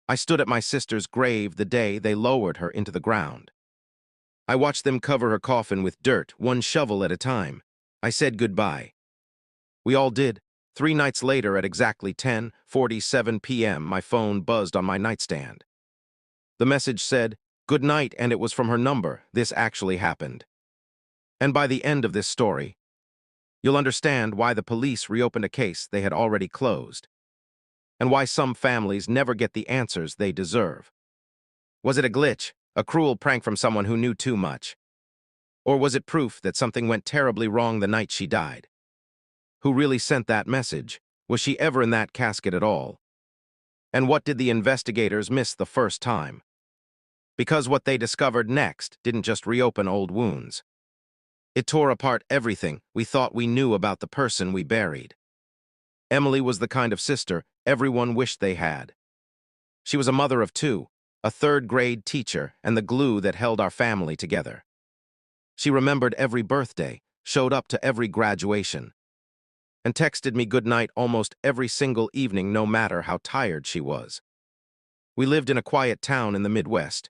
I stood at my sister's grave the day they lowered her into the ground. I watched them cover her coffin with dirt, one shovel at a time. I said goodbye. We all did. 3 nights later at exactly 10:47 p.m., my phone buzzed on my nightstand. The message said, "Good night," and it was from her number. This actually happened. And by the end of this story, you'll understand why the police reopened a case they had already closed, and why some families never get the answers they deserve. Was it a glitch, a cruel prank from someone who knew too much? Or was it proof that something went terribly wrong the night she died? Who really sent that message? Was she ever in that casket at all? And what did the investigators miss the first time? Because what they discovered next didn't just reopen old wounds. It tore apart everything we thought we knew about the person we buried. Emily was the kind of sister everyone wished they had. She was a mother of two, a third-grade teacher, and the glue that held our family together. She remembered every birthday, showed up to every graduation, and texted me goodnight almost every single evening, no matter how tired she was. We lived in a quiet town in the Midwest,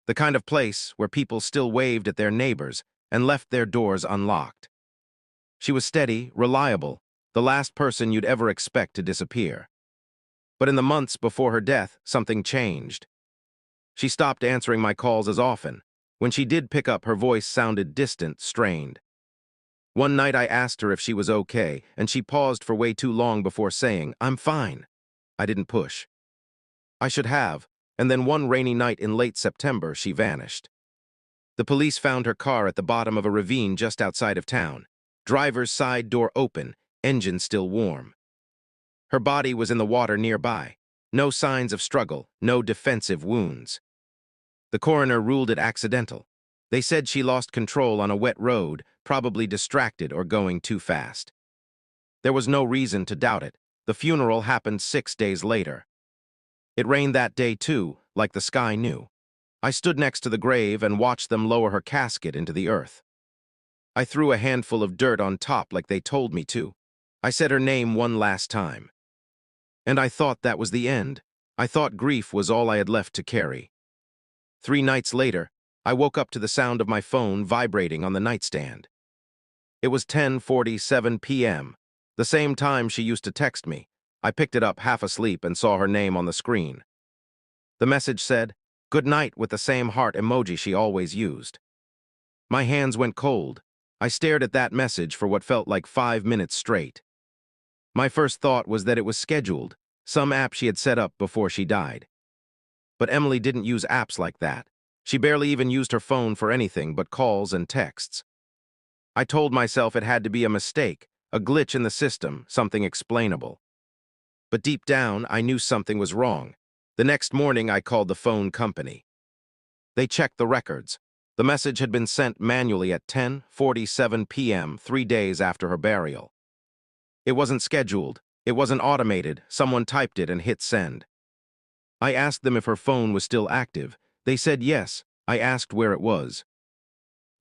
the kind of place where people still waved at their neighbors and left their doors unlocked. She was steady, reliable, the last person you'd ever expect to disappear. But in the months before her death, something changed. She stopped answering my calls as often. When she did pick up, her voice sounded distant, strained. One night I asked her if she was okay, and she paused for way too long before saying, "I'm fine." I didn't push. I should have, and then one rainy night in late September, she vanished. The police found her car at the bottom of a ravine just outside of town. Driver's side door open, engine still warm. Her body was in the water nearby. No signs of struggle, no defensive wounds. The coroner ruled it accidental. They said she lost control on a wet road, probably distracted or going too fast. There was no reason to doubt it. The funeral happened 6 days later. It rained that day too, like the sky knew. I stood next to the grave and watched them lower her casket into the earth. I threw a handful of dirt on top like they told me to. I said her name one last time. And I thought that was the end. I thought grief was all I had left to carry. 3 nights later, I woke up to the sound of my phone vibrating on the nightstand. It was 10:47 p.m., the same time she used to text me. I picked it up half asleep and saw her name on the screen. The message said, "Good night," with the same heart emoji she always used. My hands went cold. I stared at that message for what felt like 5 minutes straight. My first thought was that it was scheduled, some app she had set up before she died. But Emily didn't use apps like that. She barely even used her phone for anything but calls and texts. I told myself it had to be a mistake, a glitch in the system, something explainable. But deep down, I knew something was wrong. The next morning, I called the phone company. They checked the records. The message had been sent manually at 10:47 p.m., 3 days after her burial. It wasn't scheduled. It wasn't automated. Someone typed it and hit send. I asked them if her phone was still active. They said yes. I asked where it was.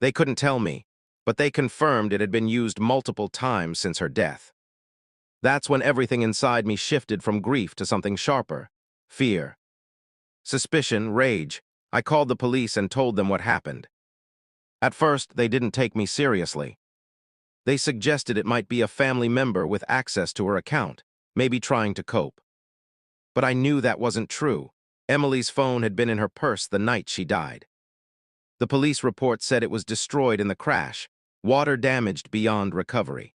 They couldn't tell me, but they confirmed it had been used multiple times since her death. That's when everything inside me shifted from grief to something sharper: fear. Suspicion, rage. I called the police and told them what happened. At first, they didn't take me seriously. They suggested it might be a family member with access to her account, maybe trying to cope. But I knew that wasn't true. Emily's phone had been in her purse the night she died. The police report said it was destroyed in the crash, water damaged beyond recovery.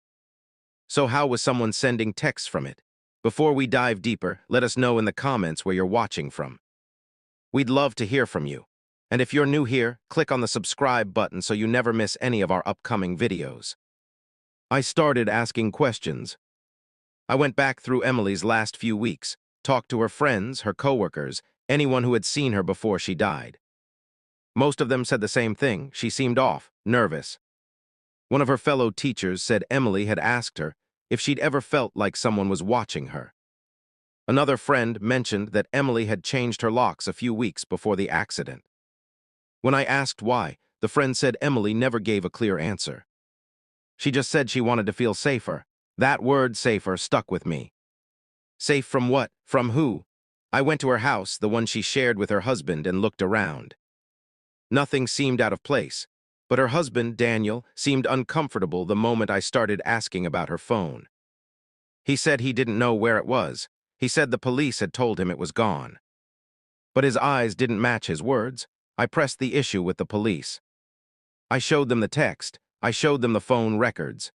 So how was someone sending texts from it? Before we dive deeper, let us know in the comments where you're watching from. We'd love to hear from you. And if you're new here, click on the subscribe button so you never miss any of our upcoming videos. I started asking questions. I went back through Emily's last few weeks, talked to her friends, her coworkers, anyone who had seen her before she died. Most of them said the same thing. She seemed off, nervous. One of her fellow teachers said Emily had asked her if she'd ever felt like someone was watching her. Another friend mentioned that Emily had changed her locks a few weeks before the accident. When I asked why, the friend said Emily never gave a clear answer. She just said she wanted to feel safer. That word, safer, stuck with me. Safe from what? From who? I went to her house, the one she shared with her husband, and looked around. Nothing seemed out of place, but her husband, Daniel, seemed uncomfortable the moment I started asking about her phone. He said he didn't know where it was. He said the police had told him it was gone. But his eyes didn't match his words. I pressed the issue with the police. I showed them the text. I showed them the phone records.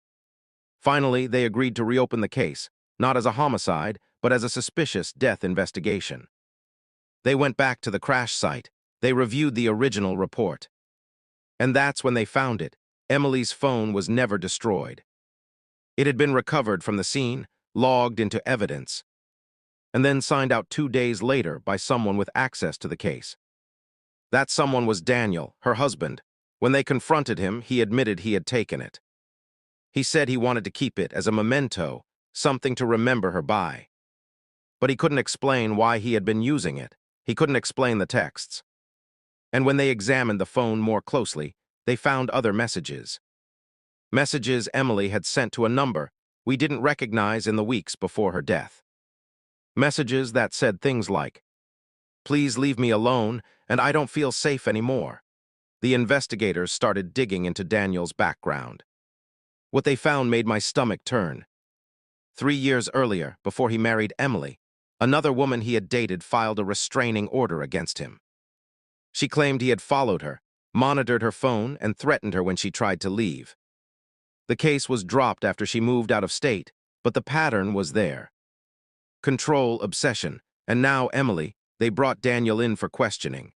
Finally, they agreed to reopen the case, not as a homicide, but as a suspicious death investigation. They went back to the crash site. They reviewed the original report. And that's when they found it. Emily's phone was never destroyed. It had been recovered from the scene, logged into evidence, and then signed out 2 days later by someone with access to the case. That someone was Daniel, her husband. When they confronted him, he admitted he had taken it. He said he wanted to keep it as a memento, something to remember her by. But he couldn't explain why he had been using it. He couldn't explain the texts. And when they examined the phone more closely, they found other messages. Messages Emily had sent to a number we didn't recognize in the weeks before her death. Messages that said things like, "Please leave me alone, and I don't feel safe anymore." The investigators started digging into Daniel's background. What they found made my stomach turn. 3 years earlier, before he married Emily, another woman he had dated filed a restraining order against him. She claimed he had followed her, monitored her phone, and threatened her when she tried to leave. The case was dropped after she moved out of state, but the pattern was there. Control, obsession, and now Emily. They brought Daniel in for questioning.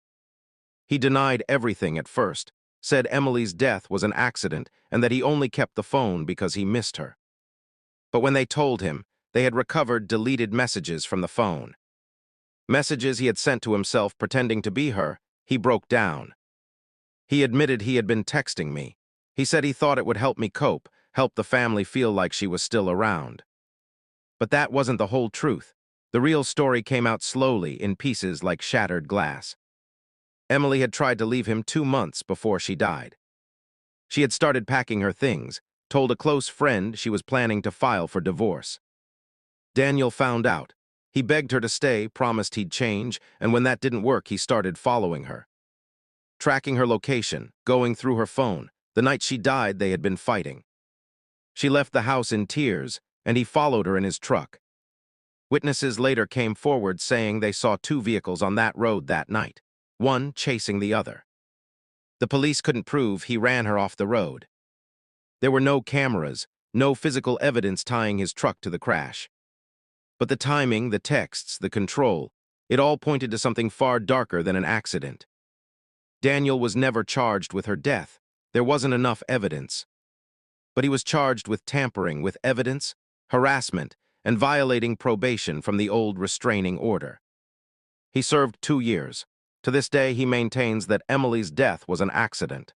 He denied everything at first, said Emily's death was an accident and that he only kept the phone because he missed her. But when they told him, they had recovered deleted messages from the phone. Messages he had sent to himself pretending to be her, he broke down. He admitted he had been texting me. He said he thought it would help me cope, help the family feel like she was still around. But that wasn't the whole truth. The real story came out slowly in pieces like shattered glass. Emily had tried to leave him 2 months before she died. She had started packing her things, told a close friend she was planning to file for divorce. Daniel found out. He begged her to stay, promised he'd change, and when that didn't work, he started following her. Tracking her location, going through her phone. The night she died, they had been fighting. She left the house in tears, and he followed her in his truck. Witnesses later came forward saying they saw 2 vehicles on that road that night, one chasing the other. The police couldn't prove he ran her off the road. There were no cameras, no physical evidence tying his truck to the crash. But the timing, the texts, the control, it all pointed to something far darker than an accident. Daniel was never charged with her death. There wasn't enough evidence. But he was charged with tampering with evidence, harassment, and violating probation from the old restraining order. He served 2 years. To this day, he maintains that Emily's death was an accident.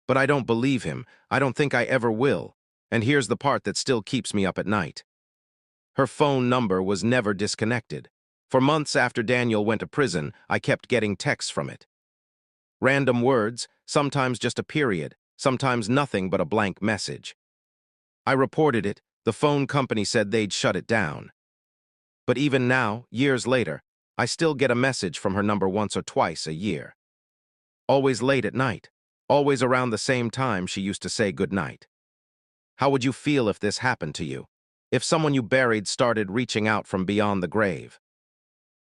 But I don't believe him. I don't think I ever will. And here's the part that still keeps me up at night. Her phone number was never disconnected. For months after Daniel went to prison, I kept getting texts from it. Random words, sometimes just a period, sometimes nothing but a blank message. I reported it. The phone company said they'd shut it down. But even now, years later, I still get a message from her number once or twice a year. Always late at night. Always around the same time she used to say goodnight. How would you feel if this happened to you? If someone you buried started reaching out from beyond the grave?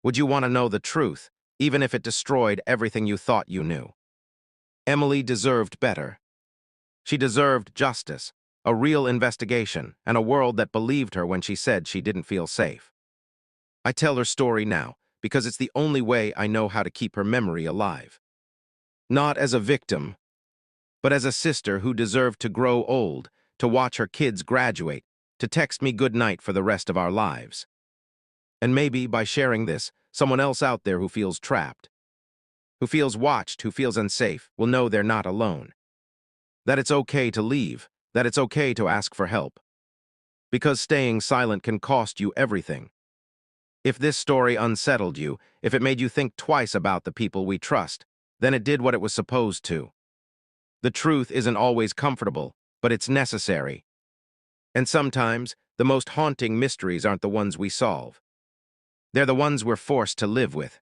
Would you want to know the truth, even if it destroyed everything you thought you knew? Emily deserved better. She deserved justice, a real investigation, and a world that believed her when she said she didn't feel safe. I tell her story now because it's the only way I know how to keep her memory alive. Not as a victim, but as a sister who deserved to grow old, to watch her kids graduate, to text me good night for the rest of our lives. And maybe by sharing this, someone else out there who feels trapped, who feels watched, who feels unsafe, will know they're not alone. That it's okay to leave, that it's okay to ask for help. Because staying silent can cost you everything. If this story unsettled you, if it made you think twice about the people we trust, then it did what it was supposed to. The truth isn't always comfortable, but it's necessary. And sometimes, the most haunting mysteries aren't the ones we solve. They're the ones we're forced to live with.